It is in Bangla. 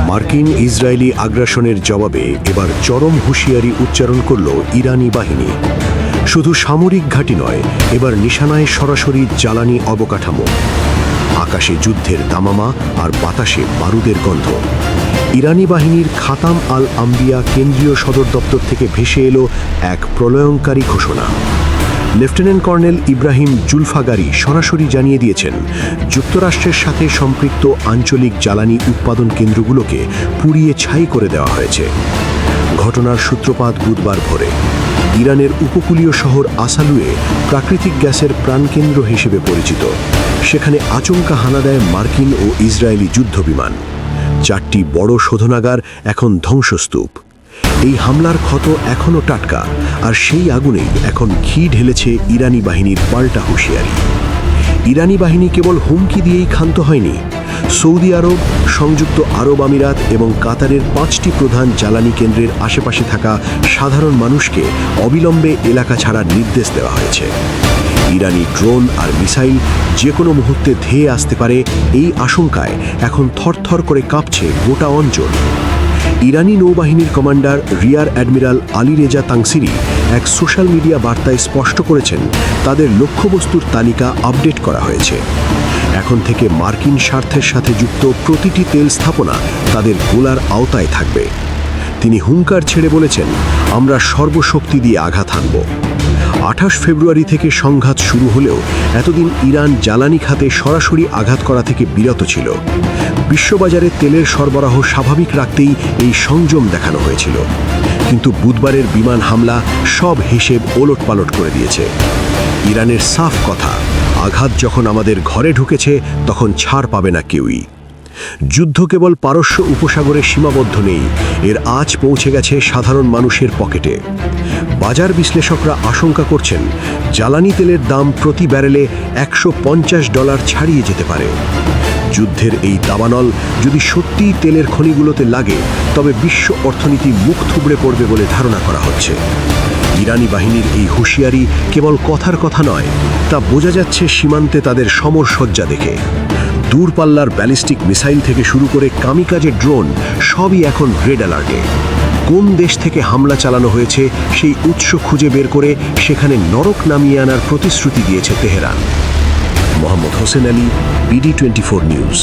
মার্কিন ইসরায়েলি আগ্রাসনের জবাবে এবার চরম হুঁশিয়ারি উচ্চারণ করল ইরানি বাহিনী। শুধু সামরিক ঘাঁটি নয়, এবার নিশানায় সরাসরি জ্বালানি অবকাঠামো। আকাশে যুদ্ধের দামামা আর বাতাসে বারুদের গন্ধ। ইরানি বাহিনীর খাতাম আল আম্বিয়া কেন্দ্রীয় সদর দপ্তর থেকে ভেসে এলো এক প্রলয়ঙ্কারী ঘোষণা। লেফটেন্যান্ট কর্নেল ইব্রাহিম জুলফাগারি সরাসরি জানিয়ে দিয়েছেন, যুক্তরাষ্ট্রের সাথে সম্পৃক্ত আঞ্চলিক জ্বালানি উৎপাদন কেন্দ্রগুলোকে পুড়িয়ে ছাই করে দেওয়া হয়েছে। ঘটনার সূত্রপাত বুধবার ভোরে। ইরানের উপকূলীয় শহর আসালুয়ে প্রাকৃতিক গ্যাসের প্রাণকেন্দ্র হিসেবে পরিচিত। সেখানে আচমকা হানা দেয় মার্কিন ও ইসরায়েলি যুদ্ধবিমান। 4টি বড় শোধনাগার এখন ধ্বংসস্তূপ। এই হামলার ক্ষত এখনও টাটকা, আর সেই আগুনেই এখন ঘি ঢেলেছে ইরানি বাহিনীর পাল্টা হুঁশিয়ারি। ইরানি বাহিনী কেবল হুমকি দিয়েই ক্ষান্ত হয়নি। সৌদি আরব, সংযুক্ত আরব আমিরাত এবং কাতারের 5টি প্রধান জ্বালানি কেন্দ্রের আশেপাশে থাকা সাধারণ মানুষকে অবিলম্বে এলাকা ছাড়ার নির্দেশ দেওয়া হয়েছে। ইরানি ড্রোন আর মিসাইল যে কোনো মুহূর্তে ধেয়ে আসতে পারে, এই আশঙ্কায় এখন থরথর করে কাঁপছে গোটা অঞ্চল। ইরানি নৌবাহিনীর commander rear admiral Ali Reza Tangsiri এক সোশ্যাল মিডিয়া বার্তায় স্পষ্ট করেছেন, তাদের লক্ষ্যবস্তুর তালিকা আপডেট করা হয়েছে। এখন থেকে মার্কিন স্বার্থের সাথে যুক্ত প্রতিটি তেল স্থাপনা তাদের গোলার আওতায় থাকবে। তিনি হুঙ্কার ছেড়ে বলেছেন, আমরা সর্বশক্তি দিয়ে আঘাত হানব। 28 ফেব্রুয়ারি থেকে সংঘাত শুরু হলেও এতদিন ইরান জ্বালানি খাতে সরাসরি আঘাত করা থেকে বিরত ছিল। বিশ্ববাজারে তেলের সরবরাহ স্বাভাবিক রাখতেই এই সংযম দেখানো হয়েছিল। কিন্তু বুধবারের বিমান হামলা সব হিসেব ওলটপালট করে দিয়েছে। ইরানের সাফ কথা, আঘাত যখন আমাদের ঘরে ঢুকেছে তখন ছাড় পাবে না কেউই। যুদ্ধ কেবল পারস্য উপসাগরে সীমাবদ্ধ নেই, এর আঁচ পৌঁছে গেছে সাধারণ মানুষের পকেটে। বাজার বিশ্লেষকরা আশঙ্কা করছেন, জ্বালানি তেলের দাম প্রতি ব্যারেলে $150 ছাড়িয়ে যেতে পারে। যুদ্ধের এই দাবানল যদি সত্যিই তেলের খনিগুলোতে লাগে, তবে বিশ্ব অর্থনীতি মুখ থুবড়ে পড়বে বলে ধারণা করা হচ্ছে। ইরানি বাহিনীর এই হুঁশিয়ারি কেবল কথার কথা নয়, তা বোঝা যাচ্ছে সীমান্তে তাদের সমরসজ্জা দেখে। দূরপাল্লার ব্যালিস্টিক মিসাইল থেকে শুরু করে কামিকাজে ড্রোন, সবই এখন রেড অ্যালার্টে। কোন দেশ থেকে হামলা চালানো হয়েছে সেই উৎস খুঁজে বের করে সেখানে নরক নামিয়ে আনার প্রতিশ্রুতি দিয়েছে Tehran. Mohammad Hossain Ali, BD24 news.